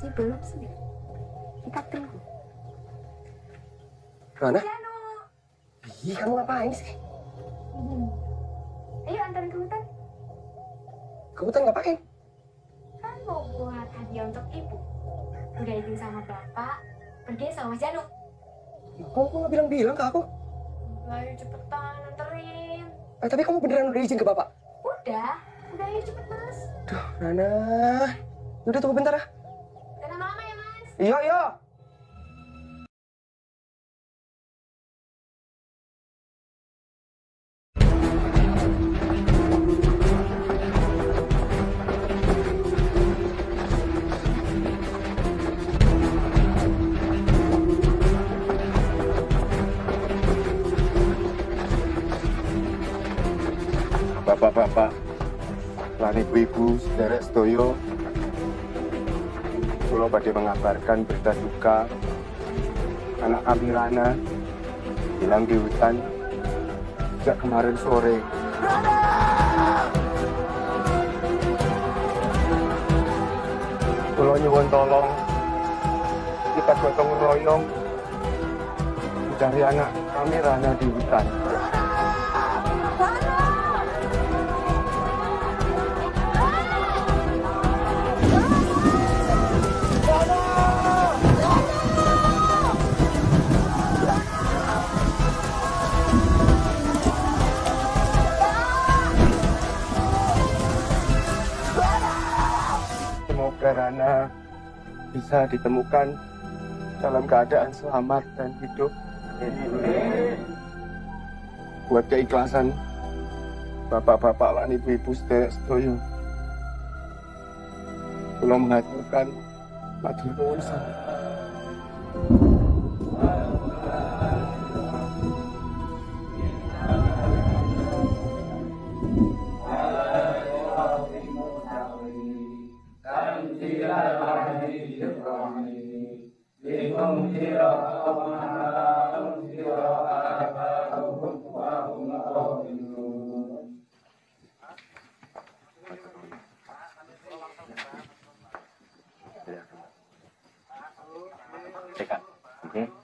Masih belum sih. Kita tunggu. Mana? Jano. Ih, kamu ngapain sih? Ayo antarin ke hutan. Ke hutan ngapain? Kan mau buat hadiah untuk ibu. Udah izin sama bapak, pergi sama Mas Jano. Kamu kok nggak bilang-bilang ke aku? Ayo cepetan anterin. Tapi kamu beneran udah izin ke bapak? Udah ayo cepet Mas. Duh, Nana. Udah tunggu bentar ya. Jangan lama-lama ya Mas. Iya, iya. Bapak-bapak, lan ibu-ibu, sederek sedoyo, kula badhe mengabarkan berita duka anak kami Rana hilang di hutan sejak kemarin sore. Kula nyuwun tolong kita gotong royong mencari anak kami Rana di hutan. Semoga Rana bisa ditemukan dalam keadaan selamat dan hidup. Buat keikhlasan bapak-bapak lan ibu-ibu sederek sedoyo, kula mengaturkan matur nuwun sanget.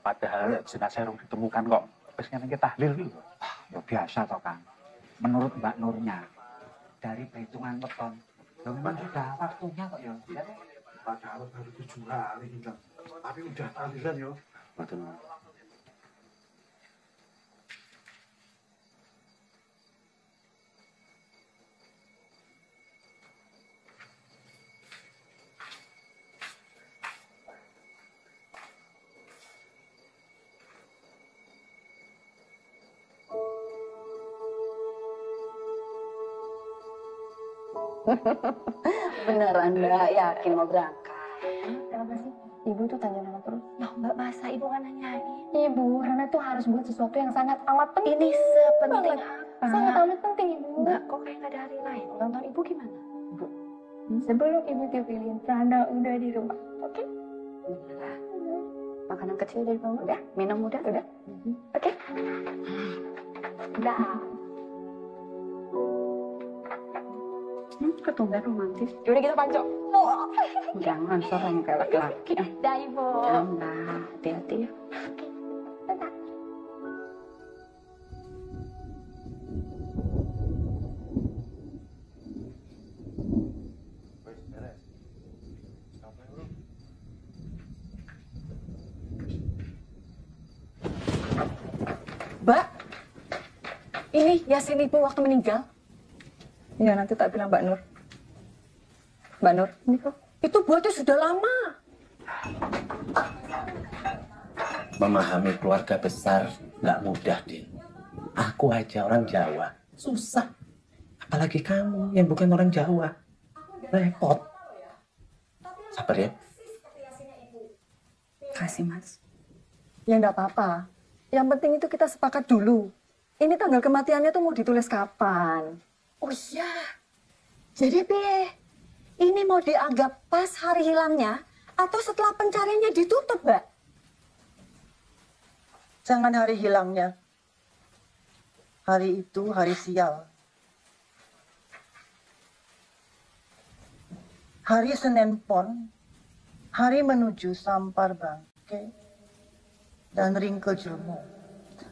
Padahal jenazah belum ditemukan kok. Terus kan kita tahlil dulu. Ya biasa toh Kang. Menurut Mbak Nurnya, dari perhitungan weton, ya memang sudah waktunya kok ya. Padahal baru 7 hari kita, tapi udah tahlilan ya. Betul. Beneran Mbak yakin mau berangkat? Kenapa sih? Ibu tuh tanya Rana terus. Loh Mbak, masa ibu kan nanyain? Ibu, Rana tuh harus buat sesuatu yang sangat amat penting. Ini sepenting apa? Sangat amat penting Ibu. Mbak, kok kayak nggak ada hari lain? Ulang tahun ibu gimana? Ibu, sebelum Ibu dipilihin, Rana udah di rumah. Oke? Udah. Makanan kecil dari kamu udah? Minum udah? Udah. Oke? Udah. Ketumbar romantis. Yaudah kita panco. Jangan serem kayak laki-laki. Dah Ibu. Jangan, hati-hati ya. Dadah. Mbak, ini Yasin ibu waktu meninggal. Ya nanti tak bilang Mbak Nur. Mbak Nur, ini kok. Itu buatnya sudah lama. Memahami keluarga besar nggak mudah, Din. Aku aja orang Jawa, susah. Apalagi kamu yang bukan orang Jawa. Repot. Sabar ya. Kasih Mas. Ya enggak apa-apa. Yang penting itu kita sepakat dulu. Ini tanggal kematiannya tuh mau ditulis kapan? Oh iya. Jadi piye? Ini mau dianggap pas hari hilangnya atau setelah pencariannya ditutup, Mbak? Jangan hari hilangnya. Hari itu hari sial. Hari Senin Pon, Hari menuju sampar bangke dan ringkel jelmo.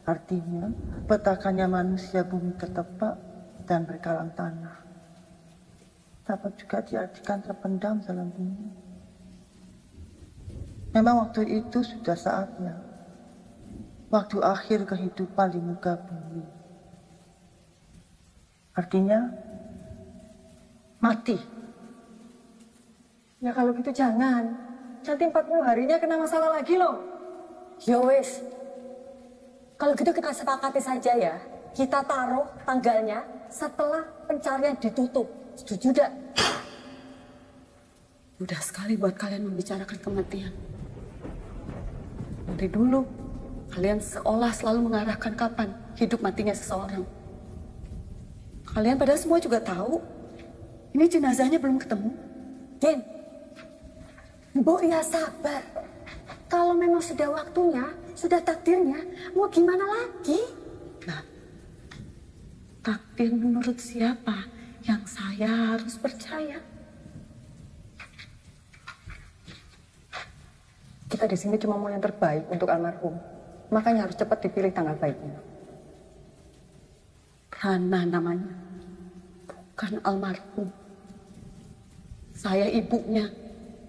Artinya, petakannya manusia bumi ketepak dan berkalang tanah. Dapat juga diartikan terpendam dalam bumi. Memang waktu itu sudah saatnya. Waktu akhir kehidupan di muka bumi. Artinya, mati. Ya kalau gitu jangan. Nanti 40 harinya kena masalah lagi loh. Ya wis. Kalau gitu kita sepakati saja ya. Kita taruh tanggalnya setelah pencarian ditutup. Setuju tidak? Mudah sekali buat kalian membicarakan kematian. Dari dulu, kalian seolah selalu mengarahkan kapan hidup matinya seseorang. Kalian padahal semua juga tahu, ini jenazahnya belum ketemu. Din, Mbok ya sabar. Kalau memang sudah waktunya, sudah takdirnya, mau gimana lagi? Nah, takdir menurut siapa yang saya harus percaya? Kita di sini cuma mau yang terbaik untuk almarhum. Makanya harus cepat dipilih tanggal baiknya. Rana namanya, bukan almarhum. Saya ibunya.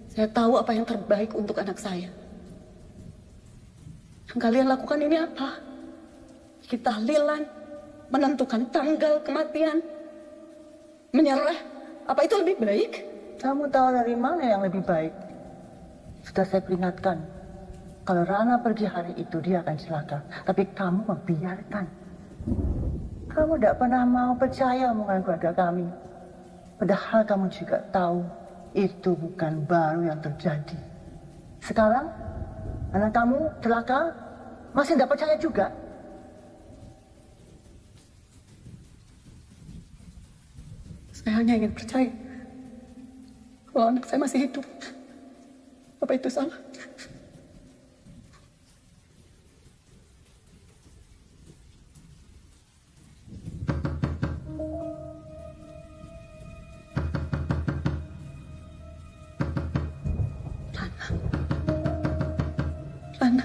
Saya tahu apa yang terbaik untuk anak saya. Yang kalian lakukan ini apa? Kita tahlilan, menentukan tanggal kematian, menyerah. Apa itu lebih baik? Kamu tahu dari mana yang lebih baik? Sudah saya peringatkan. Kalau Rana pergi hari itu, dia akan celaka. Tapi kamu membiarkan. Kamu tidak pernah mau percaya omongan keluarga kami. Padahal kamu juga tahu itu bukan baru yang terjadi. Sekarang, anak kamu celaka, masih tidak percaya juga. Saya hanya ingin percaya kalau anak saya masih hidup. Apa itu salah? Rana.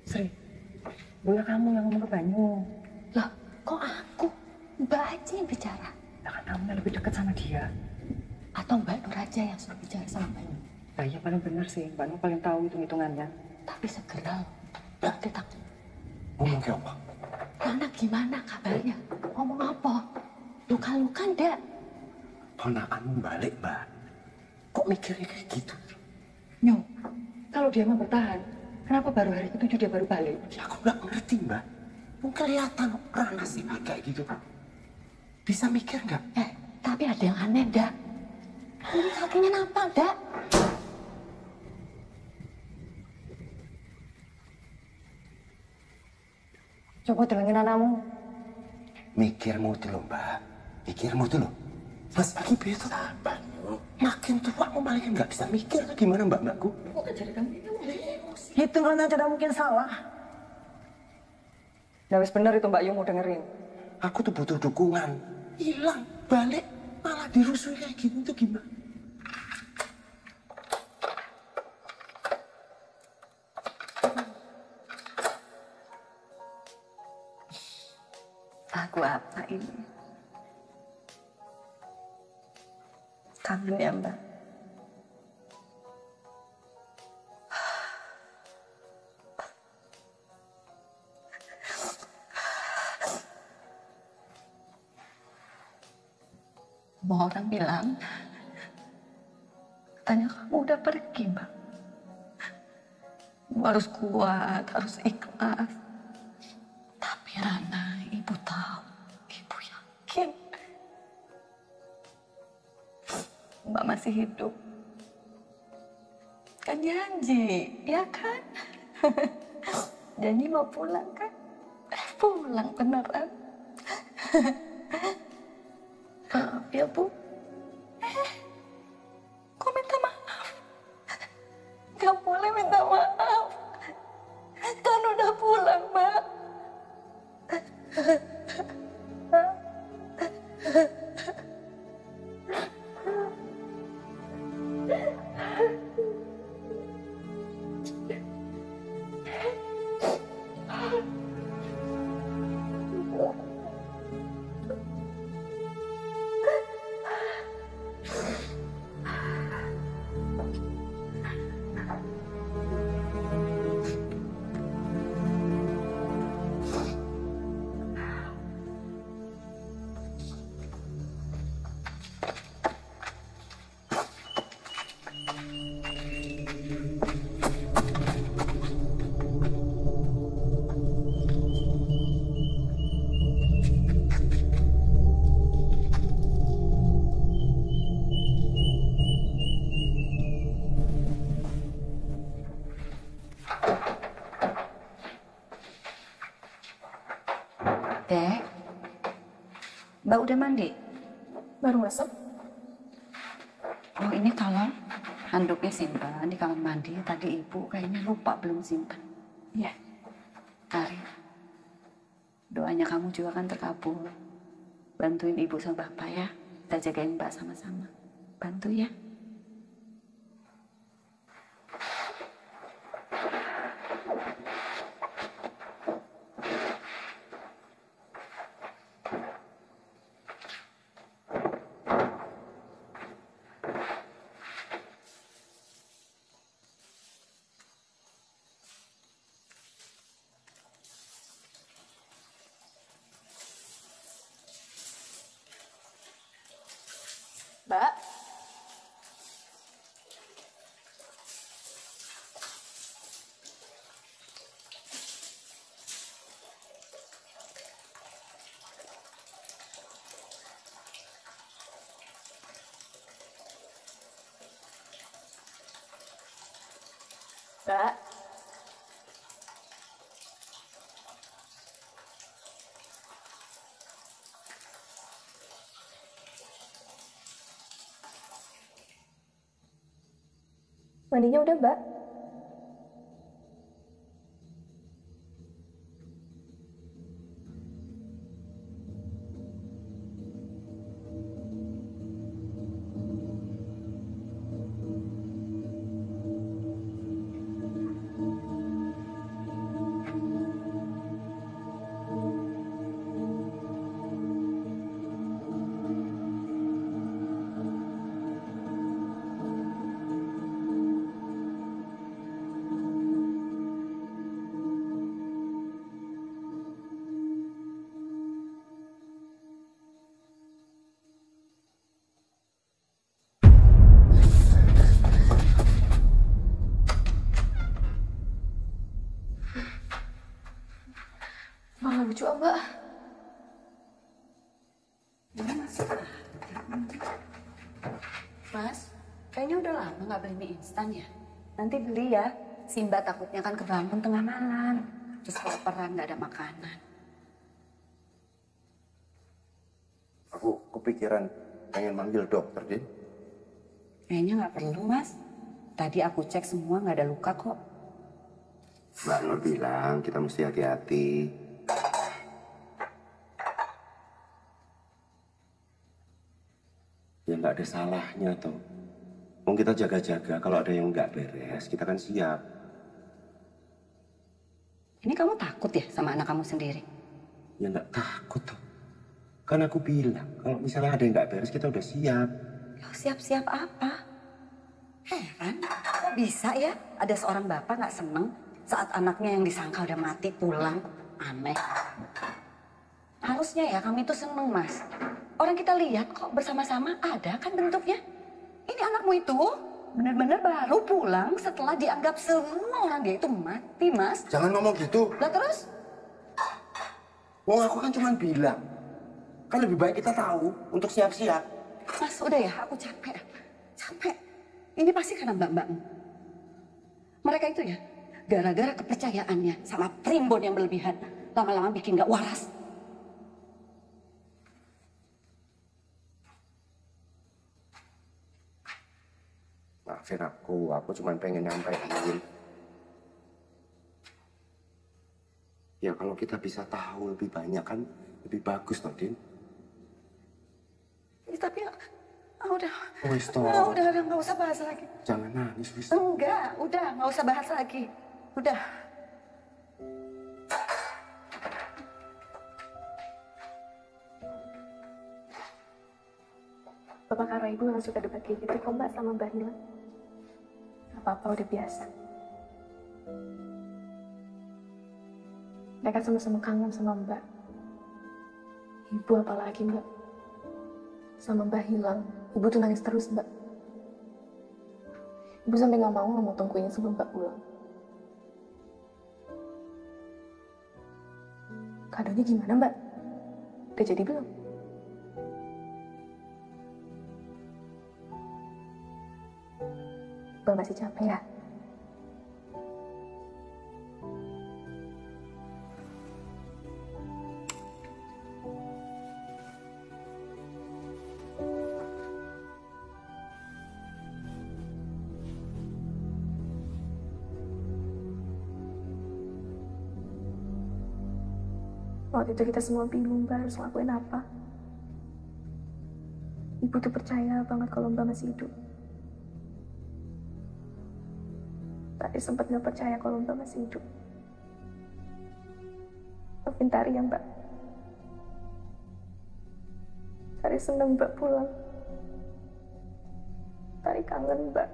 Sri, bola kamu yang ngomong ke Banyu. Loh, kok aku? Mbak aja yang bicara. Nah, kan kamu yang lebih dekat sama dia. Atau Mbak Nur aja yang suruh bicara sama Banyu. Nah, iya paling benar sih. Mbak Nur paling tahu hitung-hitungannya. Tapi segera loh. Nanti tak. Ngomong ke apa? Rana gimana kabarnya? Ngomong apa? Luka-luka ndak? Ponakanmu balik, Mbak. Kok mikirnya kayak gitu? Nyo, kalau dia mau bertahan, kenapa baru hari ke-7 dia baru balik? Ya, aku nggak ngerti, Mbak. Kelihatan Rana sih kayak gitu. Bisa mikir nggak? Tapi ada yang aneh ndak? Ini kakinya nampak ndak? Coba delengin anakmu. Mikirmu dulu, Mbak. Mikirmu dulu. Mas pagi besok apa? Makin tua kamu malah nggak bisa mikir. Gimana mbakku? Kok jadi kamu? Hitungannya tidak mungkin salah. Nah, wis bener itu Mbak Yu mau dengerin. Aku tuh butuh dukungan. Hilang, balik, malah dirusui kayak gini tuh gimana? Lagu apa ini? Kangen ya, Mbak? Semua orang bilang, katanya kamu udah pergi, Mbak. Kamu harus kuat, harus ikhlas. Tapi Rana, Ibu tahu, Ibu yakin. Mbak masih hidup. Kan janji, ya kan? Janji mau pulang kan? Pulang beneran. Maaf ya, Bu. Kok minta maaf? Gak boleh minta maaf. Kan udah pulang, Mbak. Dek, Mbak udah mandi? Baru masuk. Oh ini tolong handuknya simpan di kamar mandi. Tadi Ibu kayaknya lupa belum simpan. Iya. Ari, doanya kamu juga kan terkabul. Bantuin Ibu sama Bapak ya. Kita jagain Mbak sama-sama. Bantu ya. Mbak. Mbak. Mandinya udah, Mbak? Malah lucu, Mbak. Mas, kayaknya udah lama nggak beli mie instan ya? Nanti beli ya. Si Mbak takutnya kan kebangun tengah malam. Terus kelaparan nggak ada makanan. Aku kepikiran pengen manggil dokter, Din. Kayaknya nggak perlu, Mas. Tadi aku cek semua nggak ada luka kok. Mbak Nur bilang kita mesti hati-hati. Ya nggak ada salahnya toh. Mau kita jaga-jaga, kalau ada yang nggak beres, kita kan siap. Ini kamu takut ya sama anak kamu sendiri? Ya nggak takut toh. Kan aku bilang, kalau misalnya ada yang nggak beres, kita udah siap. Loh, siap-siap apa? Heran, kok bisa ya ada seorang bapak nggak seneng saat anaknya yang disangka udah mati pulang? Aneh. Harusnya ya kami itu seneng, Mas. Orang kita lihat kok bersama-sama ada kan bentuknya. Ini anakmu itu benar-benar baru pulang setelah dianggap semua orang dia itu mati, Mas. Jangan ngomong gitu. Lah terus? Wong aku kan cuma bilang. Kan lebih baik kita tahu untuk siap-siap. Mas, udah ya, aku capek. Capek. Ini pasti karena mbak-mbakmu. Mereka itu ya, gara-gara kepercayaannya sama primbon yang berlebihan, lama-lama bikin gak waras. Maafin aku cuma pengen nyampein. Ya kalau kita bisa tahu lebih banyak kan lebih bagus toh, Din. Ya, tapi udah. Wis toh. Udah nggak usah bahas lagi. Jangan nangis, wis. Enggak, udah nggak usah bahas lagi. Udah. Bapak karo ibu nggak suka debat kayak gitu kok Mbak sama Mbak Hila. Apa-apa udah biasa. Mereka sama-sama kangen sama Mbak. Ibu apalagi Mbak. Sama Mbak hilang, ibu tuh nangis terus Mbak. Ibu sampai nggak mau memotong kuenya sebelum Mbak pulang. Kadonya gimana Mbak? Udah jadi belum? Mbak masih capek ya? Waktu itu kita semua bingung Mbak harus lakuin apa. Ibu tuh percaya banget kalau Mbak masih hidup. Tadi sempat nggak percaya kalau Mbak masih hidup. Maafin Tari ya Mbak. Tari seneng Mbak pulang. Tari kangen Mbak.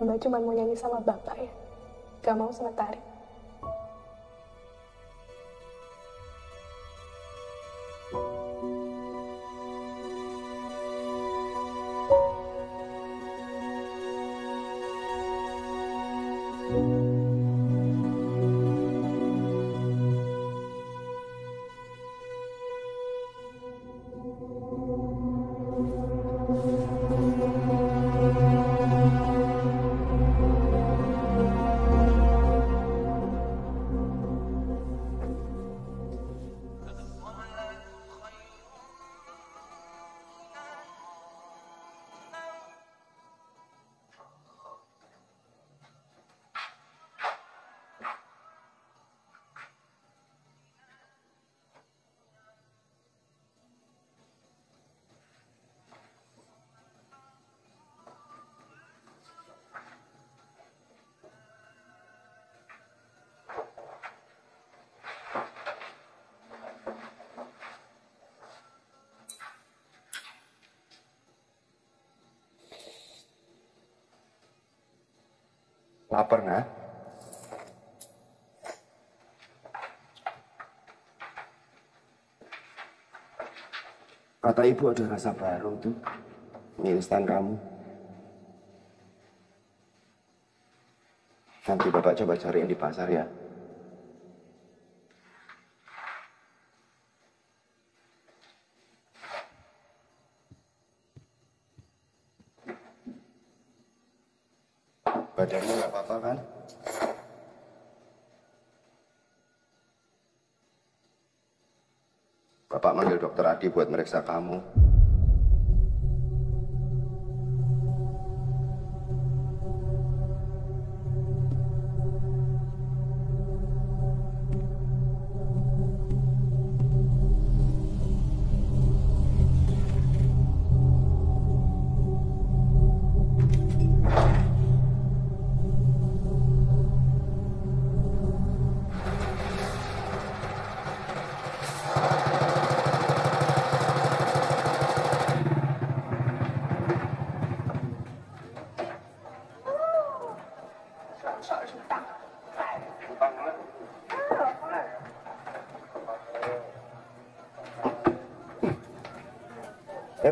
Mbak cuma mau nyanyi sama Bapak ya? Gak mau sama Tari? Lapar nggak? Kata ibu ada rasa baru tuh. Mie instan kamu. Nanti bapak coba cariin di pasar ya. Badanmu nggak apa-apa kan? Bapak manggil dokter Adi buat meriksa kamu.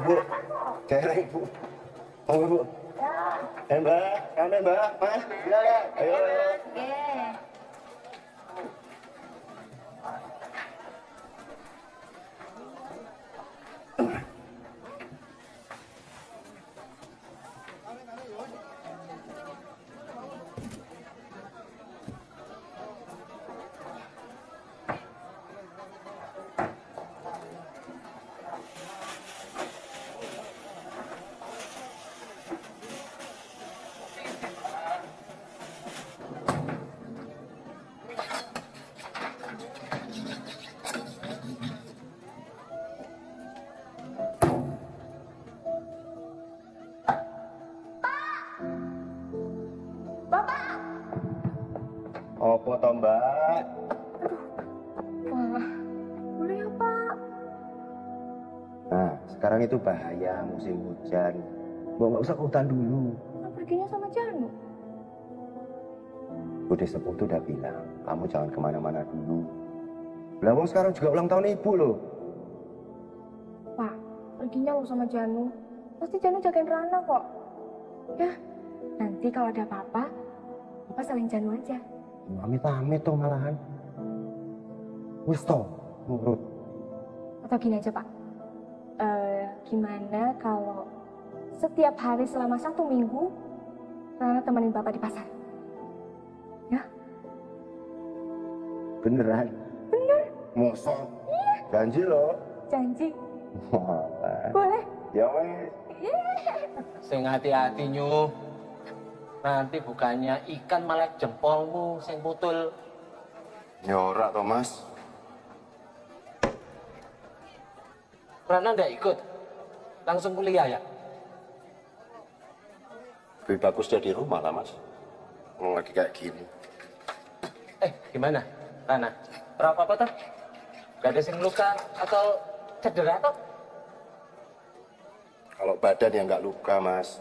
Bu, celeng Bu. Oh Bu. Mbak, kami Mbak, Mas. Ayo. Apa toh Mbak? Wah, boleh ya Pak? Nah, sekarang itu bahaya musim hujan. Mbak nggak usah ke hutan dulu. Kan perginya sama Janu. Bude sepuh tuh udah bilang, kamu jangan kemana-mana dulu. Belawang sekarang juga ulang tahun ibu loh. Pak, perginya lo sama Janu. Pasti Janu jagain Rana kok. Ya, nanti kalau ada apa-apa, Bapak salahin Janu aja. Amit-amit tuh malahan. Wis toh, nurut. Atau gini aja Pak, gimana kalau setiap hari selama 1 minggu Rana temenin Bapak di pasar? Ya? Beneran? Bener. Mosok? Iya. Janji loh. Janji. Walah. Boleh? Ya wes. Sing hati-hati nyuh. Nanti bukannya ikan malah jempolmu sing putul. Ya ora toh Mas. Rana ndak ikut. Langsung kuliah ya? Lebih bagus dia di rumah lah Mas. Kalau lagi kayak gini. Gimana Rana? Berapa apa toh? Gak ada sing luka atau cedera toh? Kalau badan yang nggak luka Mas.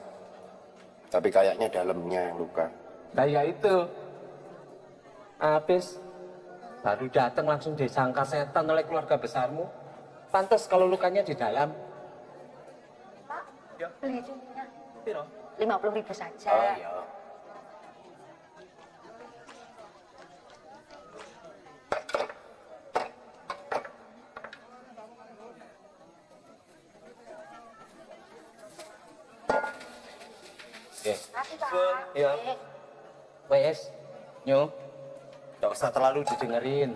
Tapi kayaknya dalamnya yang luka. Nah ya itu. Habis baru datang langsung disangka setan oleh keluarga besarmu. Pantas kalau lukanya di dalam. Pak, beli cutinya. Piro? 50.000 saja. Oh iya. Iya. Wes, Nyo, gak usah terlalu didengerin.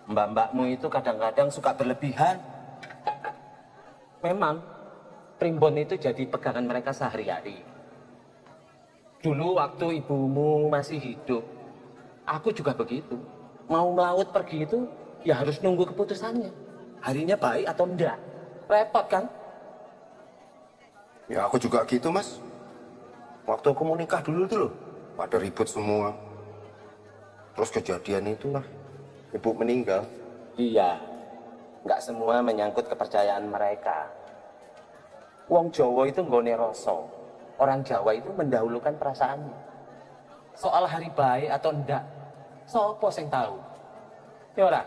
Mbak-mbakmu itu kadang-kadang suka berlebihan. Memang, primbon itu jadi pegangan mereka sehari-hari. Dulu waktu ibumu masih hidup, aku juga begitu. Mau melaut pergi itu, ya harus nunggu keputusannya. Harinya baik atau enggak. Repot kan? Ya aku juga gitu Mas. Waktu aku mau nikah dulu tuh loh, pada ribut semua. Terus kejadian itulah, ibu meninggal. Iya, nggak semua menyangkut kepercayaan mereka. Wong Jawa itu nggone rasa. Orang Jawa itu mendahulukan perasaannya. Soal hari baik atau enggak, sopo sing tahu? Ya ora?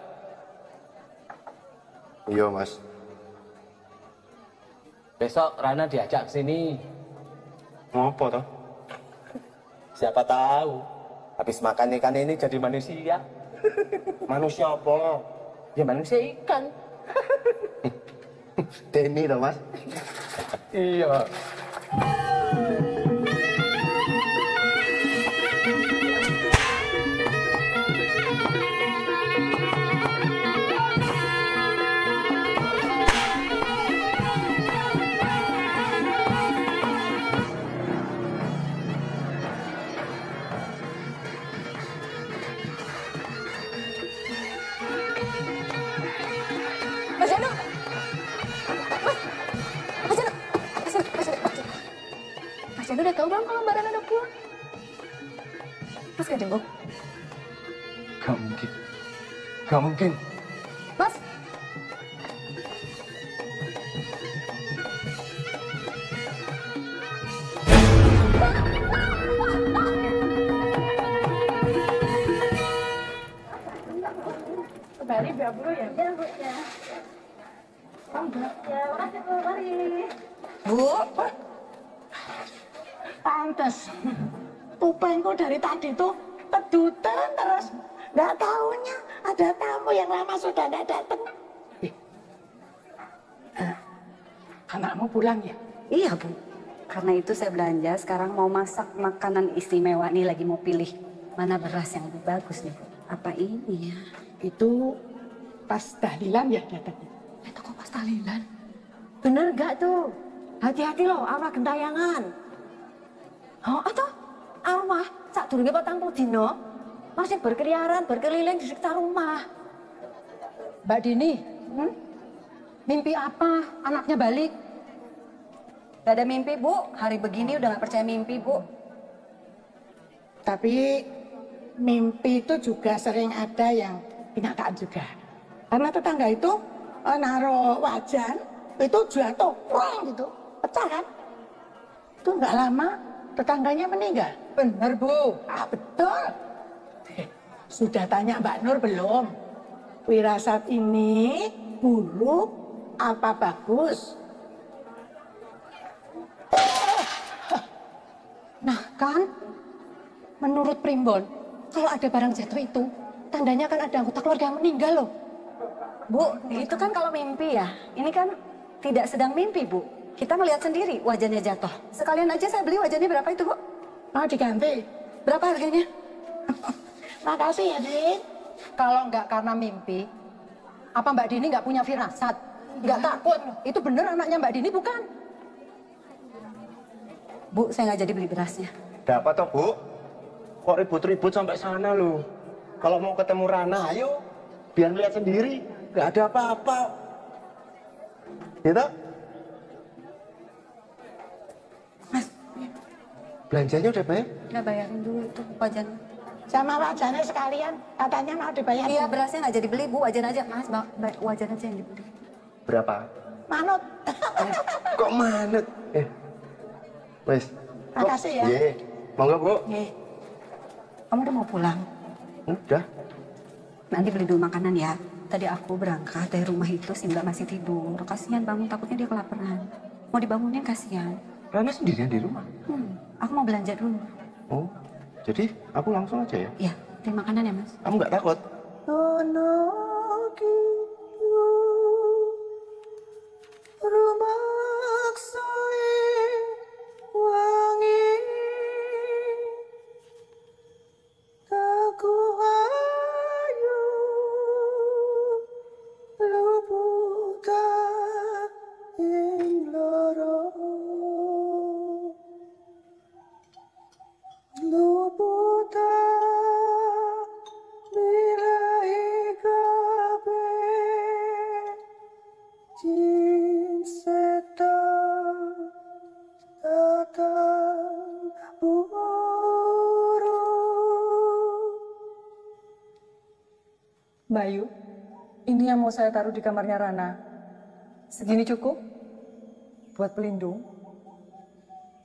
Iya Mas. Besok Rana diajak ke sini. Ngapa toh? Siapa tahu, habis makan ikan ini jadi manusia. Manusia apa? Ya manusia ikan. Denny toh Mas? Iya. nggak tahu bang kalau Mbak Rana udah pulang. Mas gak jenguk? Gak mungkin. Gak mungkin. Mas? Kembali biar dulu ya. Ya, Bu, ya. Ya, makasih, Bu. Mari. Bu. Pantes. Kupengku dari tadi tuh kedutan terus. Nggak taunya ada tamu yang lama sudah nggak datang. Anakmu pulang ya? Iya, Bu. Karena itu saya belanja, sekarang mau masak makanan istimewa. Nih lagi mau pilih mana beras yang lebih bagus nih, Bu. Apa ini ya? Itu pas tahlilan ya datangnya? Itu kok pas tahlilan? Bener gak tuh? Hati-hati loh, arwah gentayangan. Oh, atau arwah sak durunge 40 dino masih berkeliaran, berkeliling di sekitar rumah. Mbak Dini, mimpi apa anaknya balik? Gak ada mimpi, Bu. Hari begini udah gak percaya mimpi, Bu. Tapi mimpi itu juga sering ada yang kenyataan juga. Karena tetangga itu naruh wajan, itu jatuh, wrong gitu, pecah kan. Itu nggak lama tetangganya meninggal. Bener, Bu. Ah, betul. Sudah tanya Mbak Nur belum? Wirasat ini buruk apa bagus? Nah kan, menurut Primbon, kalau ada barang jatuh itu, tandanya kan ada anggota keluarga yang meninggal loh. Bu, itu kan kalau mimpi ya. Ini kan tidak sedang mimpi, Bu. Kita melihat sendiri wajannya jatuh. Sekalian aja saya beli wajannya berapa itu, Bu? Mau diganti? Berapa harganya? Makasih ya, Din. Kalau nggak karena mimpi, apa Mbak Dini nggak punya firasat? Nggak takut? Itu bener anaknya Mbak Dini bukan? Bu, saya nggak jadi beli berasnya. Dapat toh, Bu? Kok ribut-ribut sampai sana lu? Kalau mau ketemu Rana, ayo. Biar lihat sendiri. Gak ada apa-apa. Gitu? Mas, belanjanya udah bayar? nggak bayarin dulu itu wajan. Sama wajannya sekalian, katanya mau dibayar. Iya, berasnya nggak jadi beli, Bu. Wajan aja, Mas. Wajan aja yang dibeli. Berapa? Manut. Kok manut? Wes. Makasih ya. Iya. Monggo, Bu. Kamu udah mau pulang? Udah. Nanti beli dulu makanan ya. Tadi aku berangkat dari rumah itu, si Mbak masih tidur. Kasihan bangun, takutnya dia kelaparan. Mau dibangunin kasihan. Rana sendirian di rumah? Aku mau belanja dulu. Oh, jadi aku langsung aja ya? Iya, beli makanan ya, Mas. Kamu nggak takut? Mbak Ayu, ini yang mau saya taruh di kamarnya Rana. Segini cukup buat pelindung.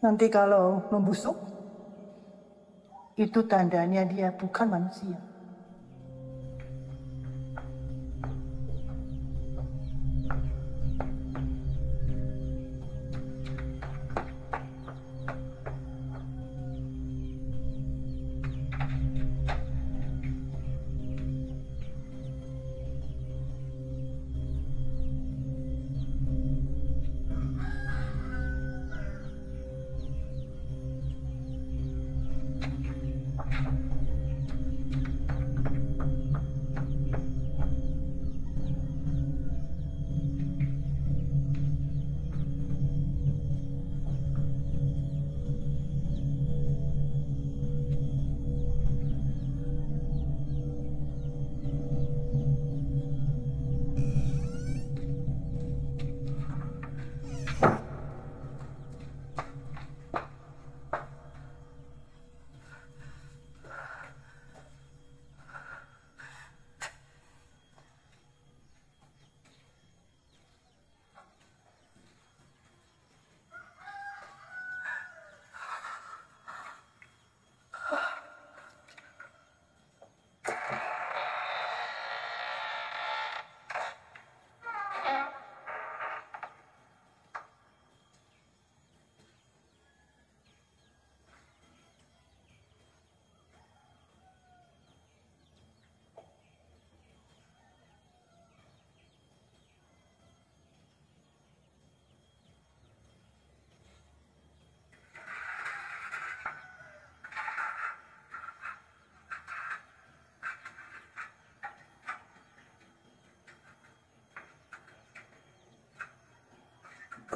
Nanti kalau membusuk, itu tandanya dia bukan manusia.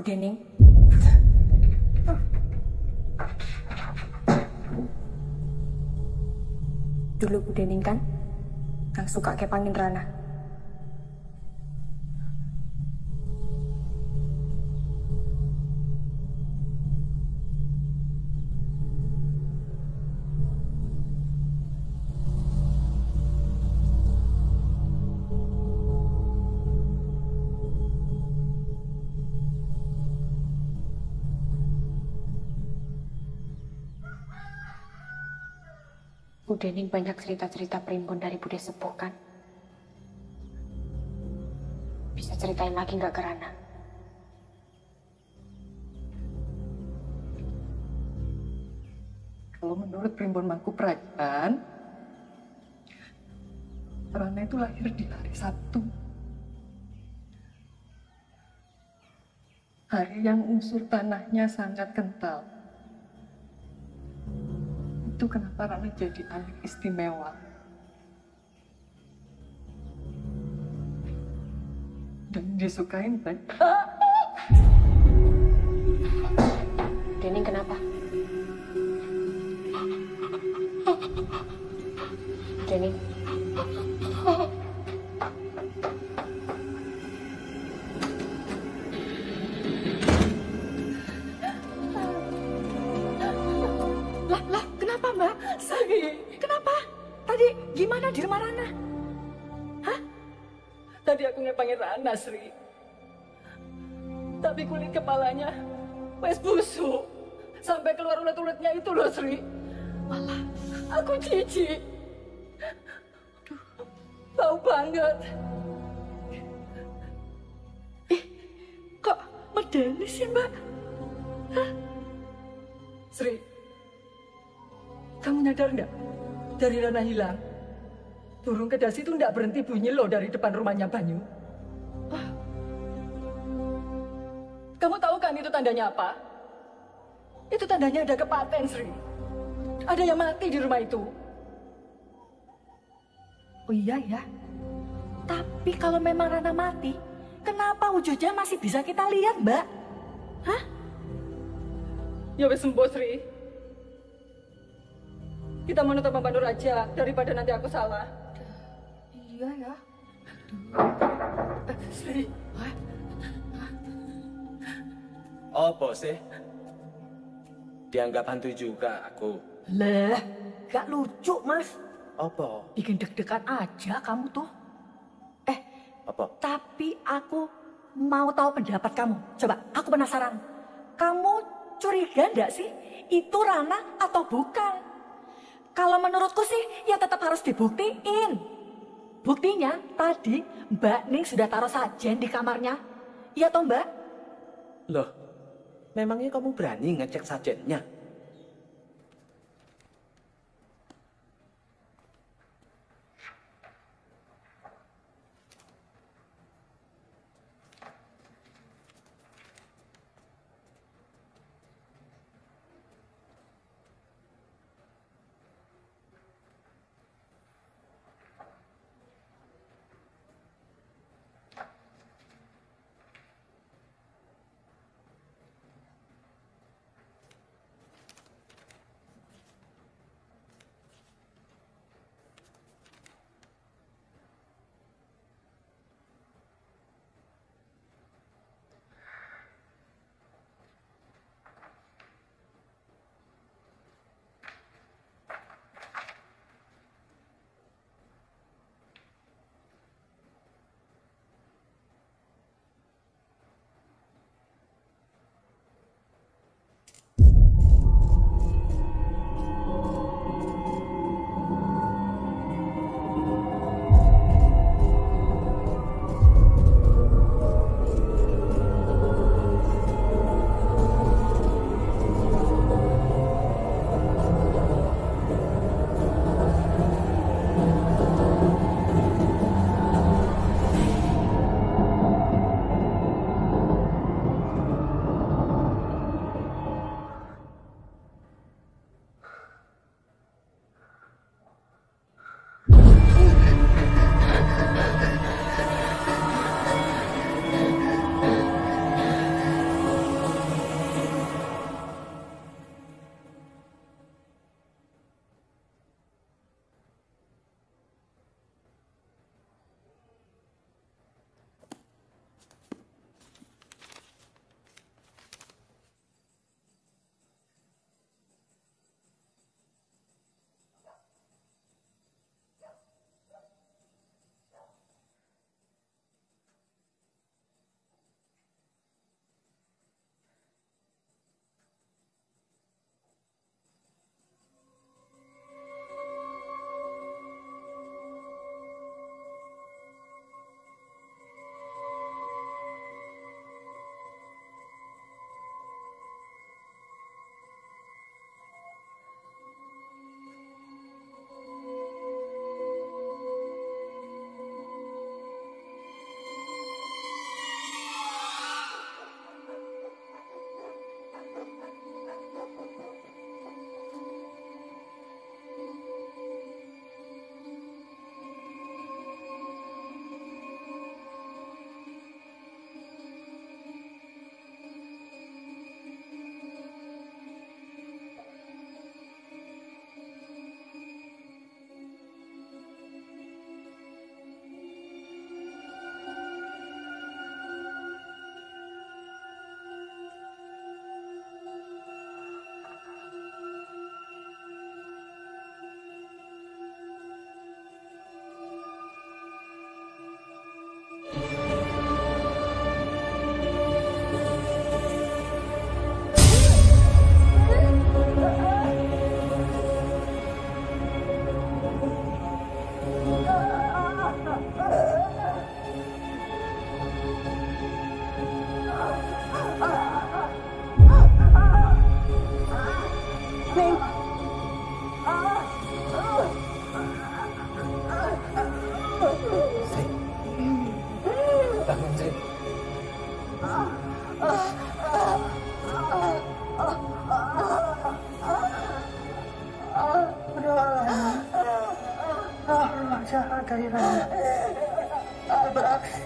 Dening. Dulu Bu Dening kan yang suka kepangin Rana. Bu Dening banyak cerita-cerita primbon dari Bude Sepuh kan? Bisa ceritain lagi nggak ke Rana? Kalau menurut primbon Mangku Prajan, Rana itu lahir di hari Sabtu. Hari yang unsur tanahnya sangat kental. Itu kenapa Rana jadi anak istimewa. Dan disukain banyak. Dening kenapa? Dening. Lah, kenapa Mbak? Sri, kenapa? Tadi gimana di rumah Rana? Hah? Tadi aku ngepangin Rana, Sri. Tapi kulit kepalanya wes busuk. Sampai keluar ulet-uletnya itu loh, Sri. Malah aku jijik. Aduh, bau banget. Kok medeni sih, Mbak? Hah? Sri, kamu nyadar nggak? Dari Rana hilang, burung kedas itu nggak berhenti bunyi loh dari depan rumahnya Banyu. Wah. Kamu tahu kan itu tandanya apa? Itu tandanya ada kepaten, Sri. Ada yang mati di rumah itu. Oh iya ya. Tapi kalau memang Rana mati, kenapa wujudnya masih bisa kita lihat, Mbak? Hah? Ya wes sembuh, Sri. Kita menutup Mbak Nur aja daripada nanti aku salah. Iya ya. Sri. Apa sih? Dianggap hantu juga aku. Lah, gak lucu, Mas. Apa? Bikin deg-degan aja kamu tuh. Apa? Tapi aku mau tahu pendapat kamu. Coba, aku penasaran. Kamu curiga nggak sih itu Rana atau bukan? Kalau menurutku sih ya tetap harus dibuktiin. Buktinya tadi Mbak Ning sudah taruh sajen di kamarnya. Iya toh Mbak? Loh, memangnya kamu berani ngecek sajennya? Berdoalah. Roh jahat dari Rana beraksi.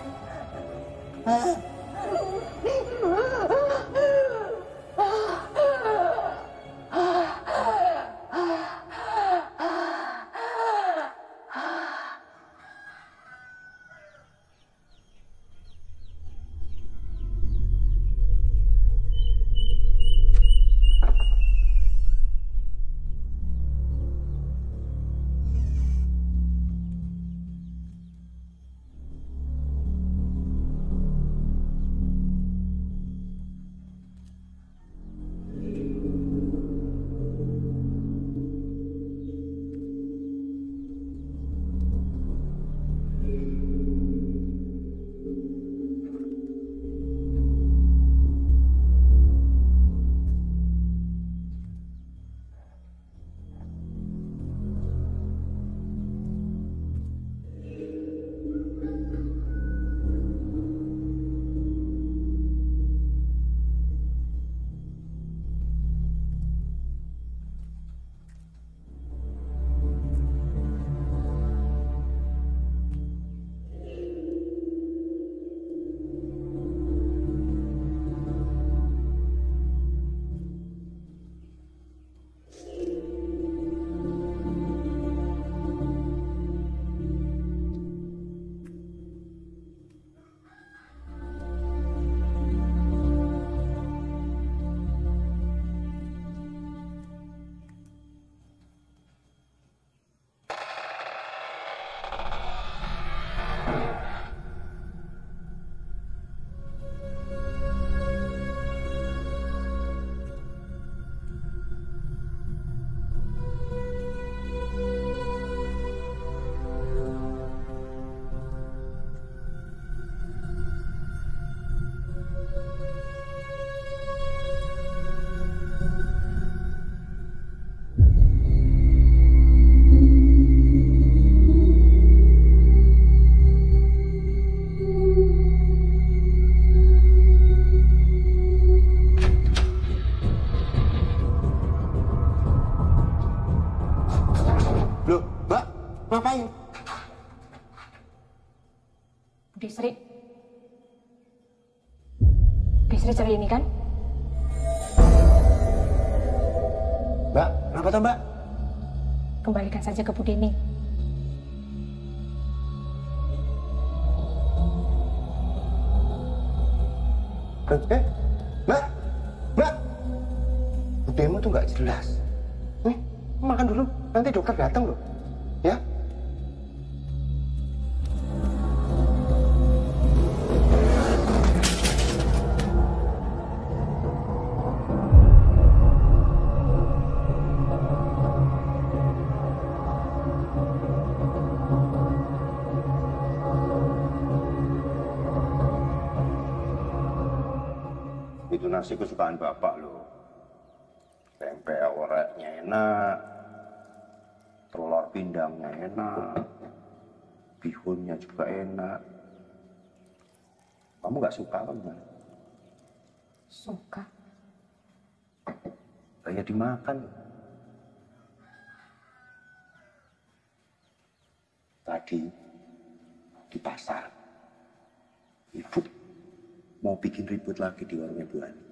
Ngapain? Bisri. Bisri cari ini kan? Mbak, kenapa tuh Mbak? Kembalikan saja ke Bu Dini. Mbak, Mbak, budemu tuh nggak jelas. Makan dulu, nanti dokter datang loh, ya? Itu nasi kesukaan bapak loh. Tempe oreknya enak, telur pindangnya enak, bihunnya juga enak. Kamu nggak suka apa gimana? Suka. Kayak dimakan. Tadi di pasar, ibu mau bikin ribut lagi di warungnya Bu Ani.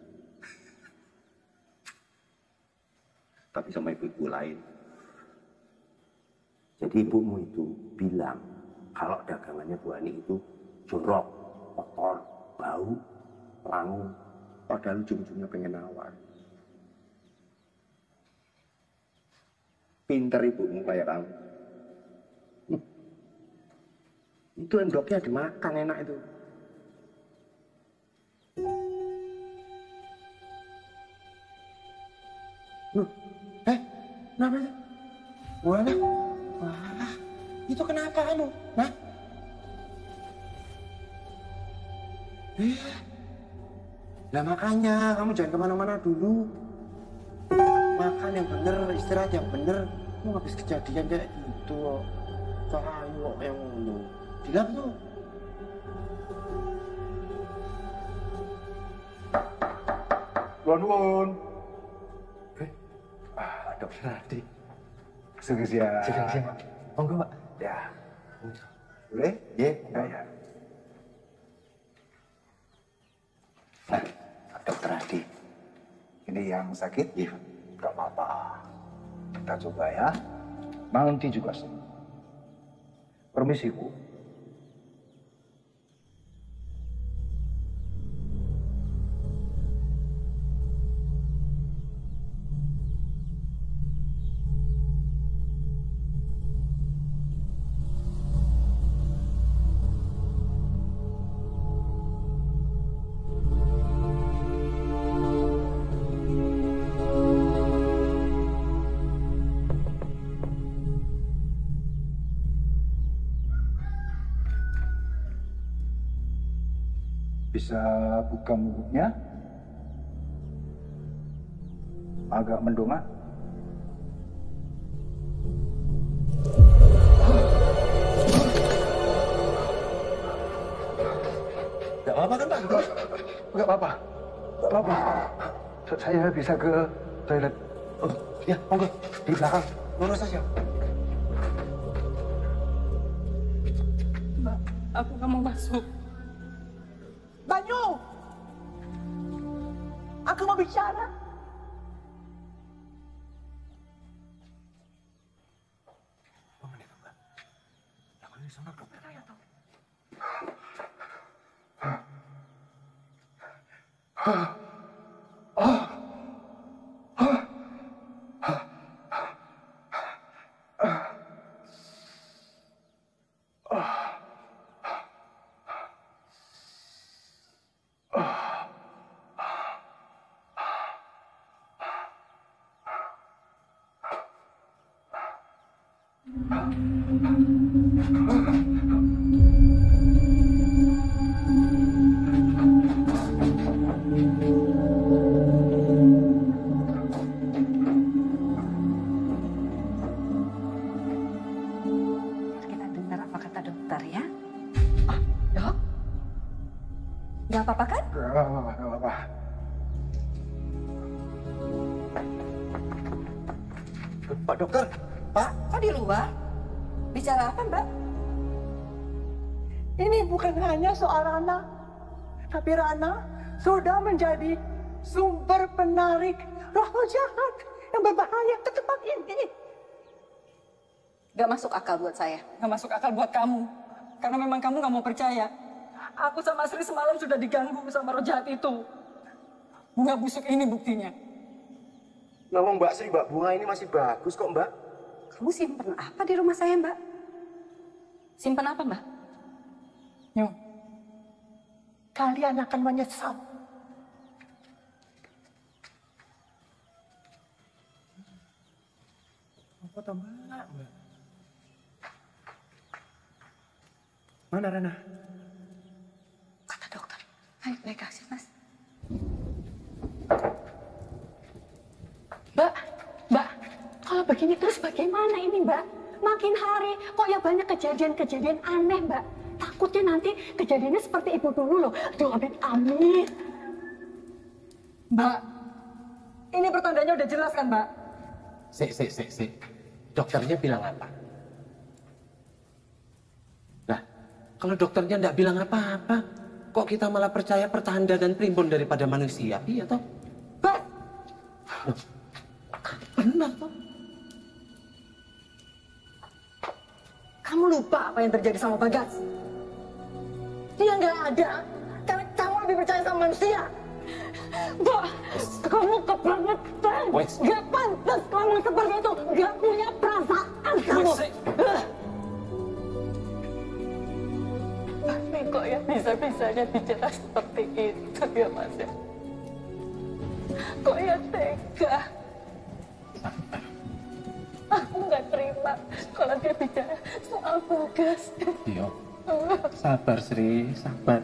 Tapi sama ibu-ibu lain. Jadi ibumu itu bilang kalau dagangannya Bu Ani itu jorok, kotor, bau, langu. Padahal ujung-ujungnya pengen nawar. Pinter ibumu kayak kamu. Itu endoknya dimakan enak itu. Kenapa itu? Buana? Wah, itu kenapa kamu? Nah? Nah makanya kamu jangan kemana-mana dulu. Makan yang bener, istirahat yang bener. Kamu habis kejadian kayak gitu. Cahayu kok yang ngomong. Dilap tuh. Nuwun. Dokter Adi. Sugeng siang. Sugeng siang. Monggo, Pak. Ya. Boleh? Iya. Ya. Nah, Dokter Adi. Ini yang sakit? Iya. Gak apa-apa. Kita coba ya. Nanti juga sembuh. Permisi, Bu. Bisa buka mulutnya, agak mendongak. Gak apa-apa kan, Pak? Gak apa-apa. Gak apa-apa. Saya bisa ke toilet. Oh, ya, monggo. Di belakang. Lurus aja. Mbak, aku nggak mau masuk. Banyu! Aku mau bicara. Kita dengar apa kata dokter ya. Dok? Gak apa-apa kan? Gak apa-apa. Pak Dokter, Pak. Kok di luar? Bicara apa, Mbak? Ini bukan hanya soal Rana, tapi Rana sudah menjadi sumber penarik roh jahat yang berbahaya ke tempat ini. Gak masuk akal buat saya. Gak masuk akal buat kamu. Karena memang kamu gak mau percaya. Aku sama Sri semalam sudah diganggu sama roh jahat itu. Bunga busuk ini buktinya. Ngomong Mbak Sri, Mbak, bunga ini masih bagus kok, Mbak. Kamu simpen apa di rumah saya, Mbak? Simpen apa, Mbak? Nyung, kalian akan menyesal. Apa toh, Mbak? Mana Rana? Kata dokter. Baik-baik aja, Mas. Mbak, kalau begini terus bagaimana ini, Mbak? Makin hari kok ya banyak kejadian-kejadian aneh, Mbak. Takutnya nanti kejadiannya seperti ibu dulu loh. Aduh, amit-amit. Mbak, ini pertandanya udah jelas kan, Mbak? Sik. Dokternya bilang apa? Nah, kalau dokternya nggak bilang apa-apa, kok kita malah percaya pertanda dan primbon daripada manusia? Iya toh? Mbak! Loh, benar toh? Kamu lupa apa yang terjadi sama Bagas? Dia nggak ada karena kamu lebih percaya sama manusia. Mbak, kamu kebangetan. Gak pantas kamu seperti itu. Gak punya perasaan kamu. Tapi kok ya bisa-bisanya bicara seperti itu ya, Mas ya? Kok ya tega? Aku nggak terima kalau dia bicara soal Bagas. Iya. Sabar Sri, sabar.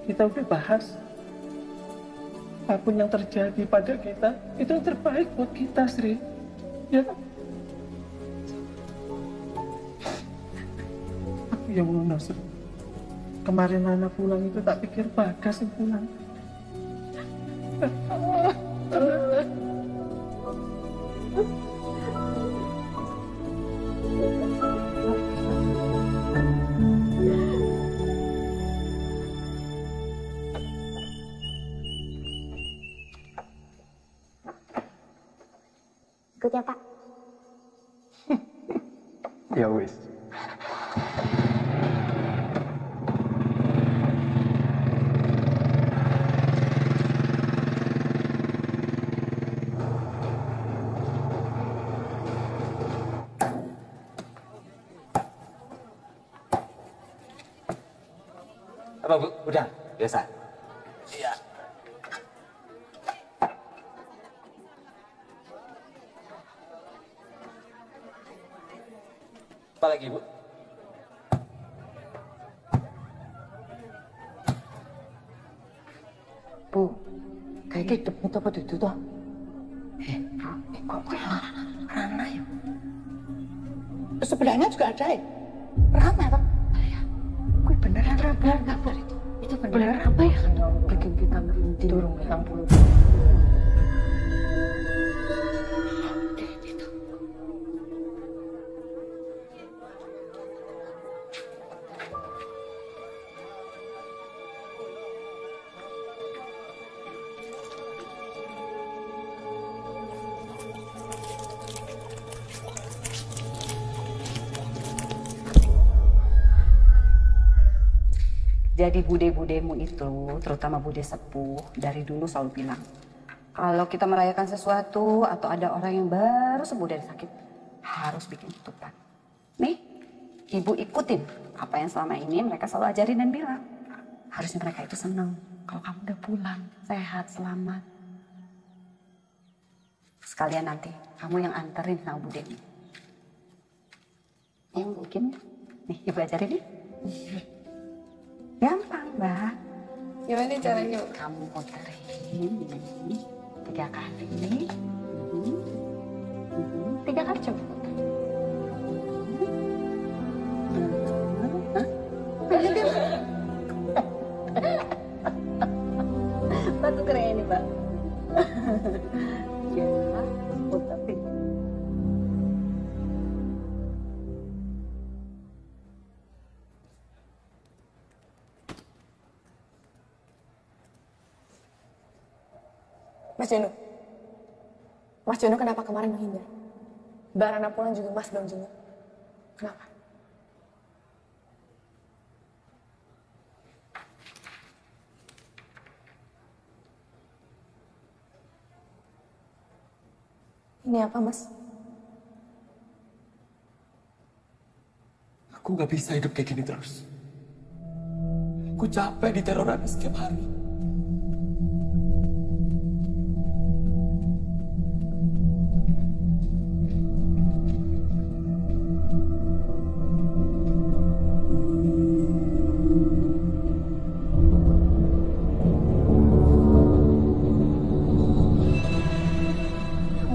Kita udah bahas. Apapun yang terjadi pada kita, itu yang terbaik buat kita, Sri. Ya kan? Aku yang mau Sri. Kemarin Nana pulang itu tak pikir Bagas yang pulang. Ya wis. Apa Bu? Udah? Biasa? Iya. Apa lagi Bu? Bu, kayaknya hidupnya tuh apa itu toh? Kok Rana ya? Sebelahnya juga ada ya? Rana toh? Gue beneran Rana. Enggak, Bu. Itu beneran apa ya? Bikin kita merinding. Turun 60. Jadi bude-budemu itu, terutama bude sepuh, dari dulu selalu bilang, kalau kita merayakan sesuatu atau ada orang yang baru sembuh dari sakit, harus bikin tutupan. Nih, ibu ikutin apa yang selama ini mereka selalu ajarin dan bilang. Harusnya mereka itu senang kalau kamu udah pulang, sehat, selamat. Sekalian nanti, kamu yang anterin sama budemu. Yang bikin, nih ibu ajarin nih. Gampang, Mbak. Gimana caranya? Kamu puterin ini 3 kali. 3 kali coba. Batu keren ini, Mbak. Ya, puterin. Mas Jono kenapa kemarin menghindar? Mbak Rana pulang juga Mas belum jenguk. Kenapa? Ini apa, Mas? Aku gak bisa hidup kayak gini terus. Aku capek diteror Rana setiap hari.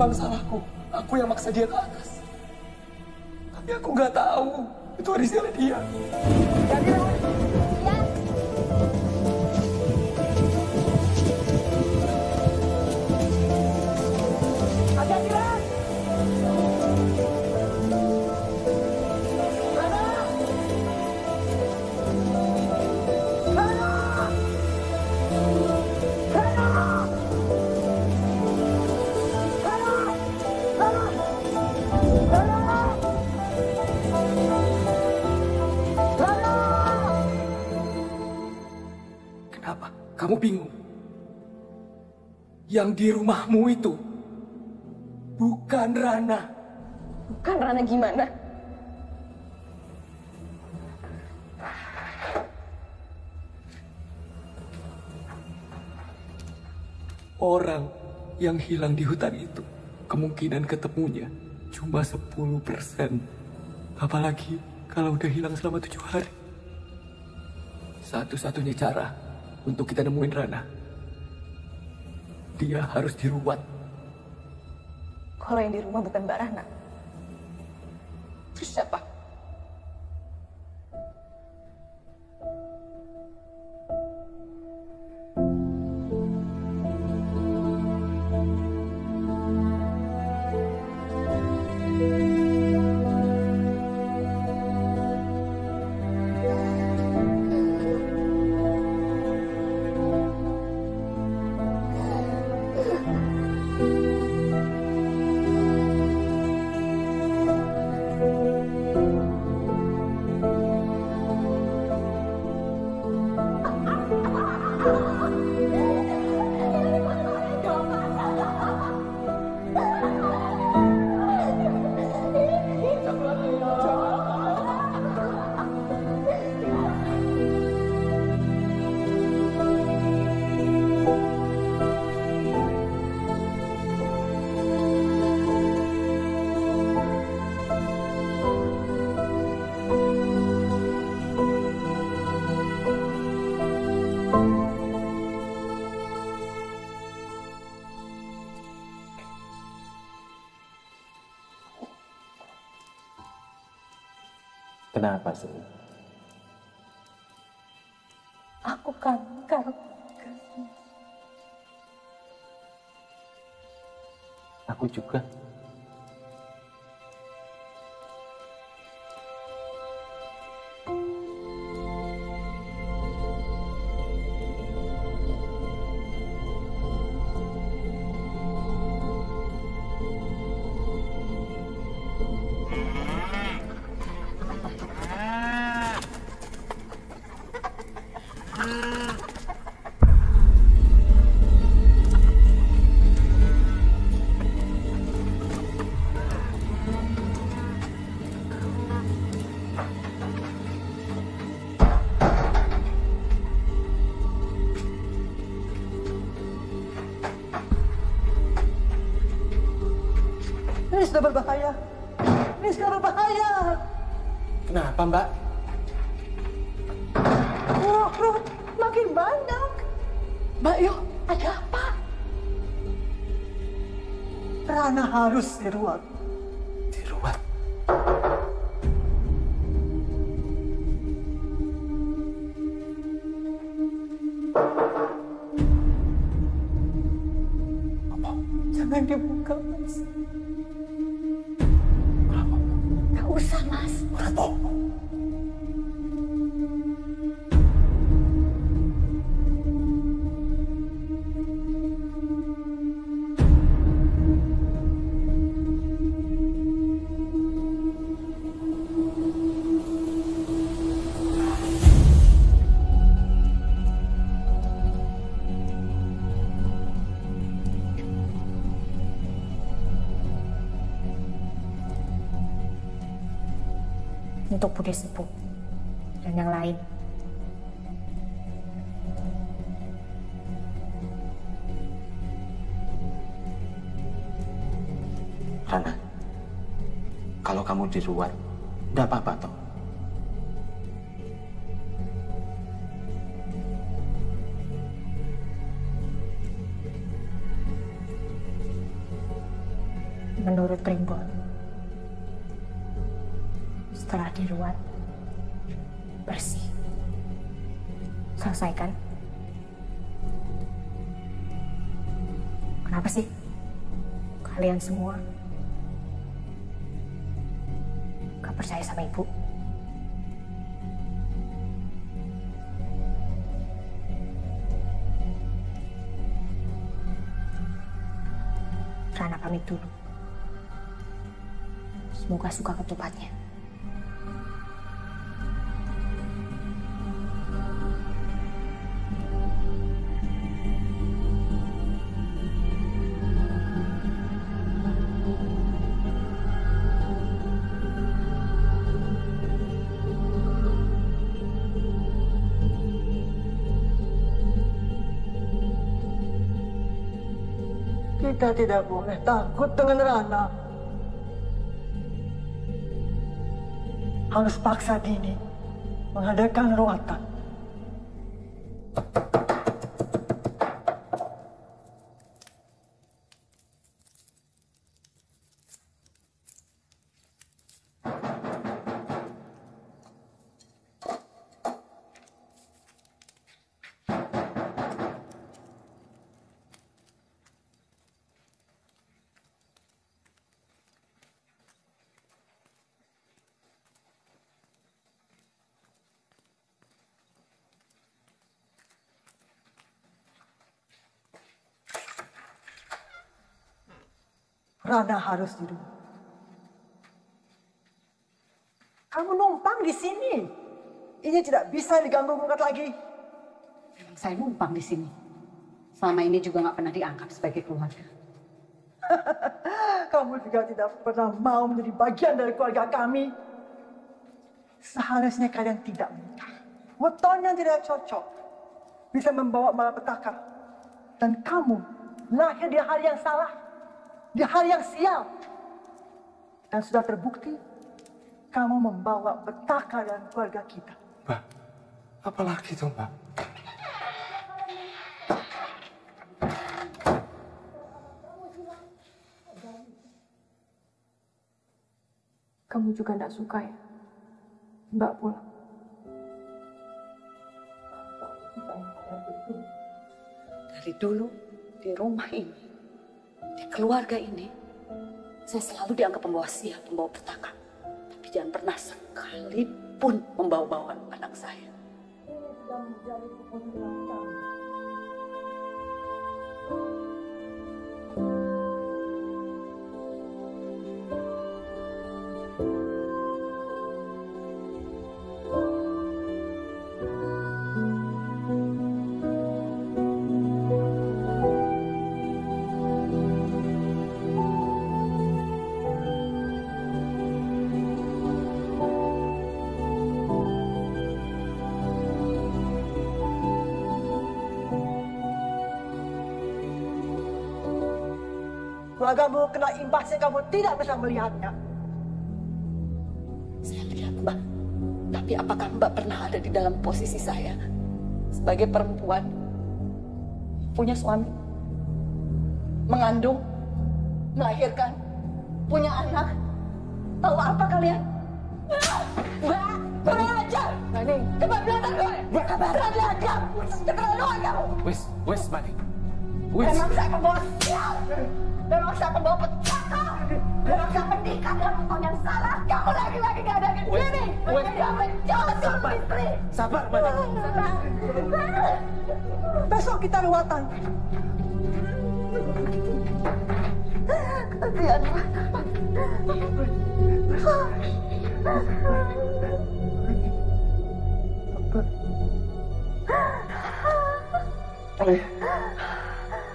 Emang salahku, aku yang maksa dia ke atas. Tapi aku nggak tahu itu Arisela dia. Kenapa? Kamu bingung? Yang di rumahmu itu bukan Rana. Bukan Rana gimana? Orang yang hilang di hutan itu kemungkinan ketemunya cuma 10%. Apalagi kalau udah hilang selama 7 hari. Satu-satunya cara untuk kita nemuin Rana, dia harus diruat. Kalau yang di rumah bukan Mbak Rana, terus siapa? Kenapa sih? Aku kangen karo Aku juga. Ini sudah berbahaya. Ini sudah berbahaya. Kenapa, Mbak? Ruh, makin banyak. Mbak Yo, ada apa? Rana harus diruat. Diruat? Jangan dibuka, Mas. Gak usah, Mas. Kenapa? Untuk Bude Sepuh dan yang lain. Rana, kalau kamu diruat, enggak apa-apa toh. Menurut Primbon, setelah diruat, bersih. Selesai kan? Kenapa sih? Kalian semua gak percaya sama ibu? Rana pamit dulu. Semoga suka ketupatnya. Kita tidak boleh takut dengan Rana. Harus paksa Dini mengadakan ruatan. Rana harus di rumah. Kamu numpang di sini. Ini tidak bisa diganggu-gugat lagi. Memang saya numpang di sini. Selama ini juga nggak pernah dianggap sebagai keluarga. Kamu juga tidak pernah mau menjadi bagian dari keluarga kami. Seharusnya kalian tidak menikah. Weton yang tidak cocok bisa membawa malapetaka. Dan kamu lahir di hari yang salah, di hari yang sial. Dan sudah terbukti kamu membawa petaka dalam keluarga kita. Mbak, apalagi tuh, Mbak? Kamu juga tidak suka ya Mbak pulang. Dari dulu di rumah ini, di keluarga ini, saya selalu dianggap pembawa sial, pembawa petaka. Tapi jangan pernah sekalipun membawa-bawa anak saya. Ini sudah menjadi keputusan kamu. Keluargamu kena imbasnya, kamu tidak bisa melihatnya. Saya lihat Mbak, tapi apakah Mbak pernah ada di dalam posisi saya sebagai perempuan, punya suami, mengandung, melahirkan, punya anak? Tahu apa kalian? Mbak, kurang ajar! Kebablasan gue! Keterlaluan kamu! Keterlaluan kamu! Wes, Mani. Memang saya pembawa sial! Memang saya pembawa petaka! Memang saya menikah dengan perempuan yang salah! Kamu lagi-lagi gak ada ke sini! Dia menjauh istri! Sabar, Mani. Besok kita ruatan. Kasihan,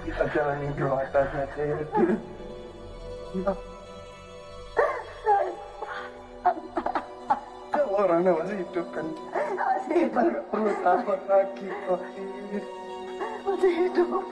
Kita jalani ruatan saja ya. Kalau orangnya masih hidup kan, kita nggak perlu takut lagi kok. masih hidup.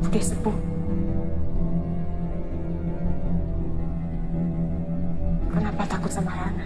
Udah sepuh. Kenapa takut sama Rana?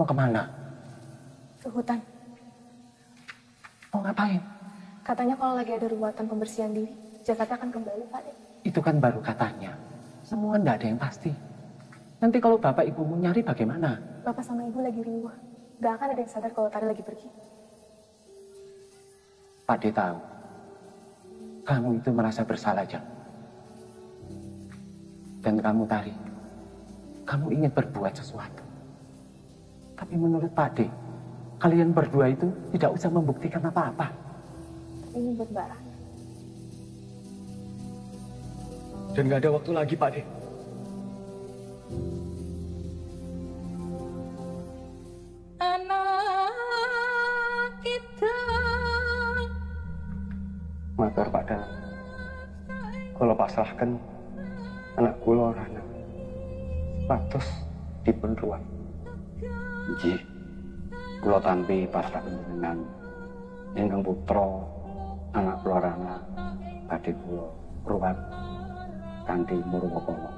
Mau kemana? Ke hutan. Mau ngapain? Katanya kalau lagi ada ruatan pembersihan diri, Jakarta akan kembali, Pak De. Itu kan baru katanya. Semua nggak ada yang pasti. Nanti kalau bapak ibumu nyari bagaimana? Bapak sama Ibu lagi riuh. Gak akan ada yang sadar kalau Tari lagi pergi. Pak De tahu. Kamu itu merasa bersalah, Jang. Dan kamu, Tari, kamu ingin berbuat sesuatu. Tapi menurut Pak De, Kalian berdua itu tidak usah membuktikan apa-apa. Ini buat Mbak Rana. Dan nggak ada waktu lagi, Pak De. Anak kita. Matur Pak Dan. Kalau pasrahkan anak kula Rana. Patus dipun ruang. Nggih. Kula tampi pasrah panjenengan ingkang putra anak kula Rana badhe kula ruwat kanthi murwakala.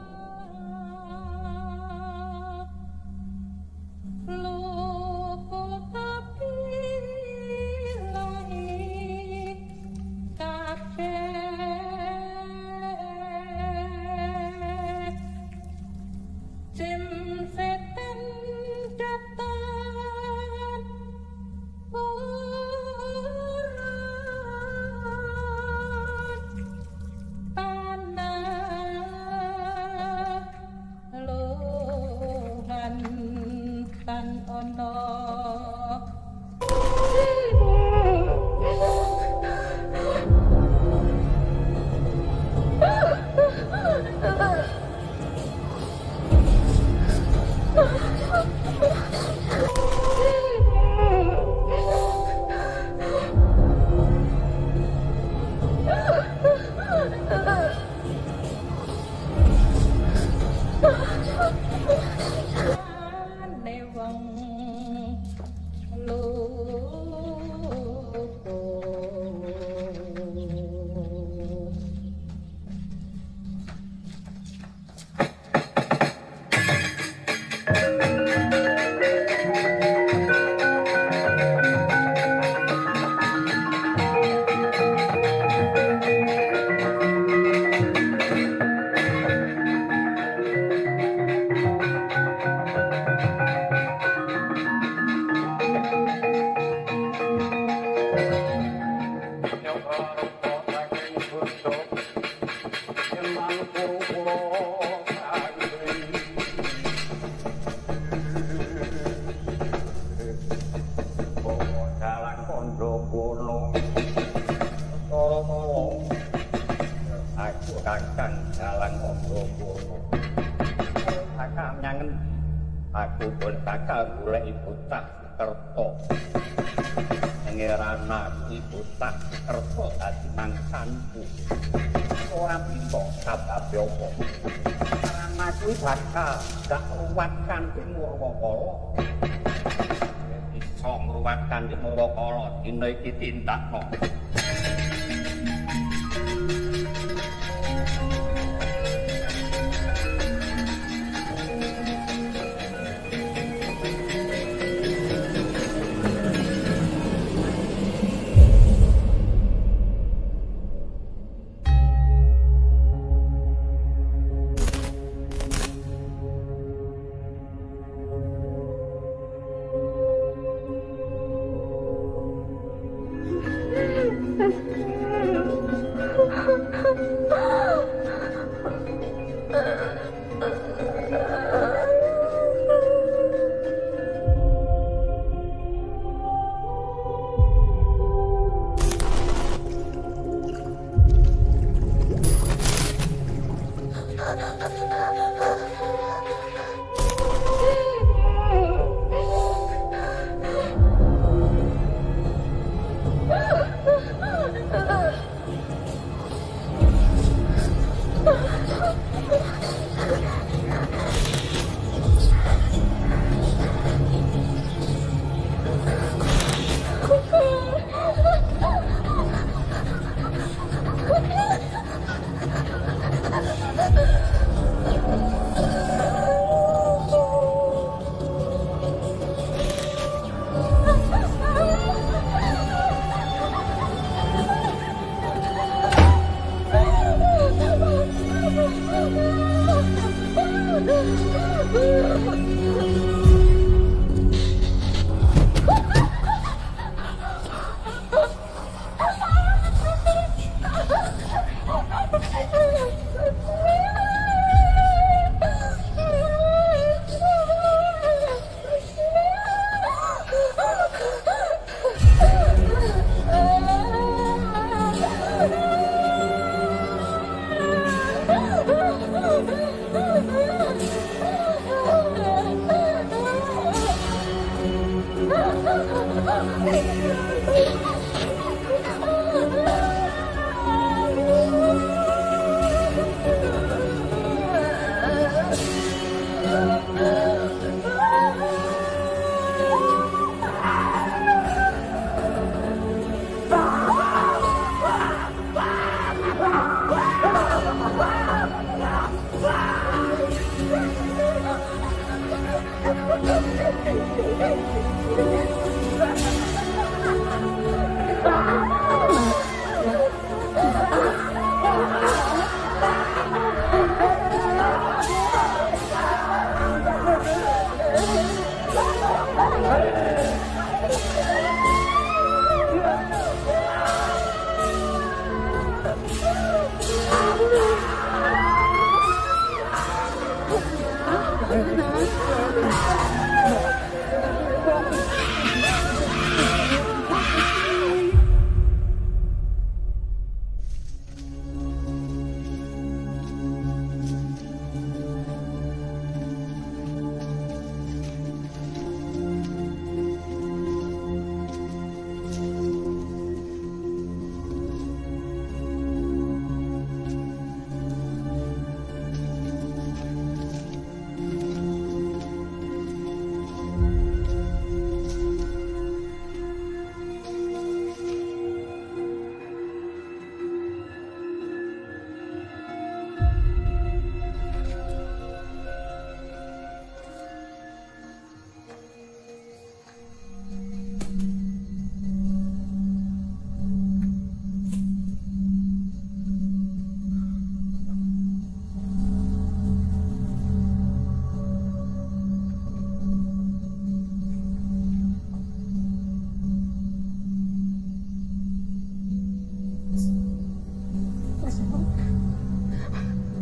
Aku pun bakal golek bocah Kerto. Pangeran ibu tak Kerto dadi mangsanku. Ora bisa sababe apa. Karena kuwi bakal gak ruwat kanthi Murwakala. Iso ngruwat kanthi Murwakala dina iki tintakno.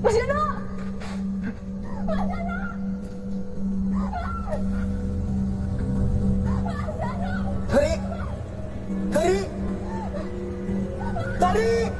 Mas Jano! Mas Jano! Hari! Hari! Tari!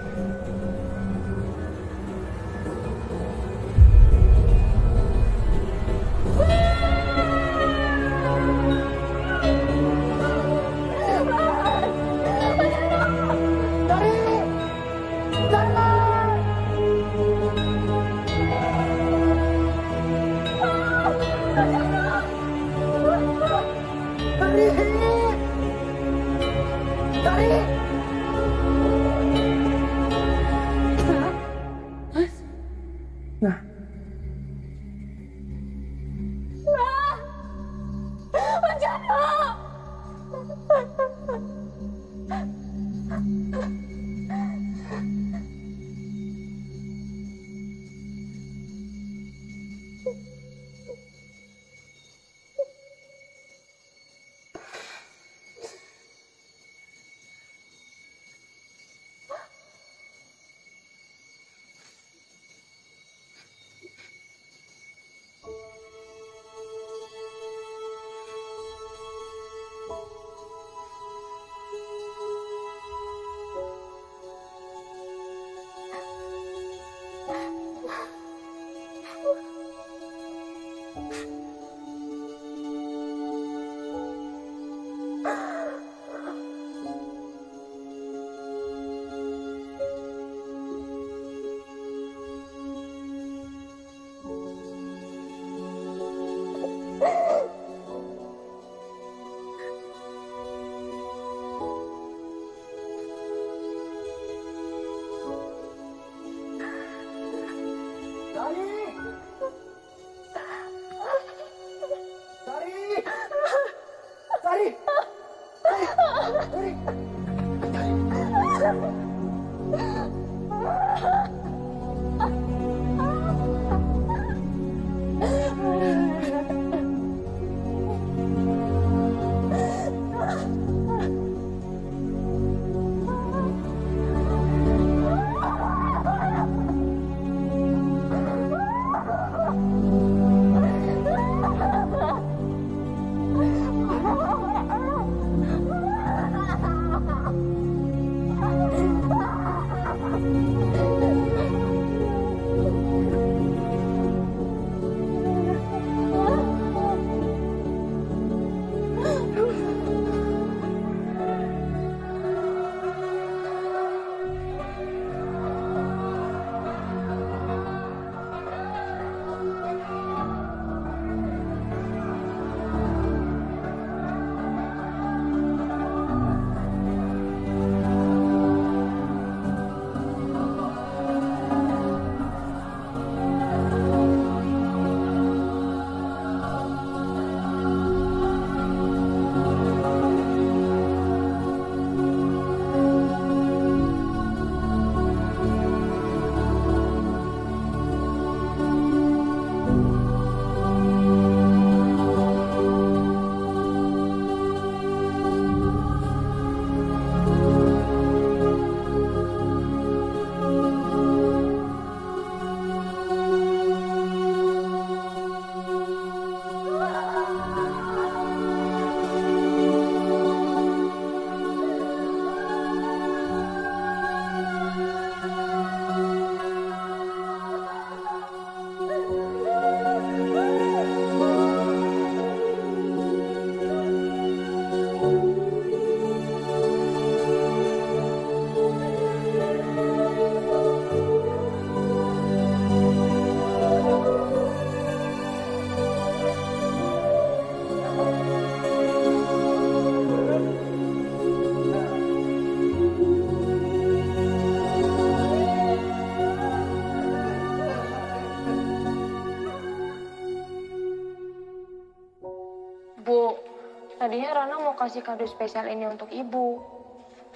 Rana mau kasih kado spesial ini untuk ibu.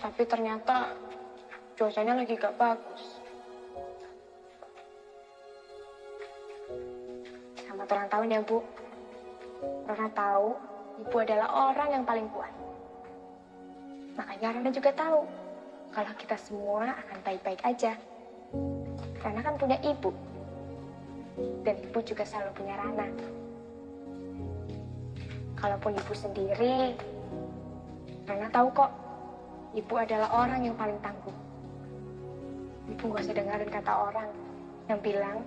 Tapi ternyata cuacanya lagi gak bagus. Selamat ulang tahun ya, Bu. Rana tahu ibu adalah orang yang paling kuat. Makanya Rana juga tahu kalau kita semua akan baik-baik aja. Rana kan punya ibu. Dan ibu juga selalu punya Rana. Kalaupun ibu sendiri, Rana tahu kok, ibu adalah orang yang paling tangguh. Ibu gak usah dengerin kata orang yang bilang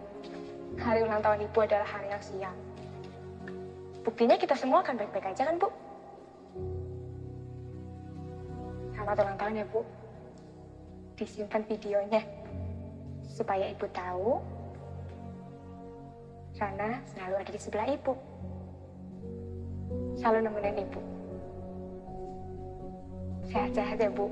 hari ulang tahun ibu adalah hari yang sial. Buktinya kita semua akan baik-baik aja kan, Bu? Selamat ulang tahun ya, Bu. Disimpan videonya supaya ibu tahu Rana selalu ada di sebelah ibu. Selalu nemenin ibu. Sehat-sehat ya, Bu.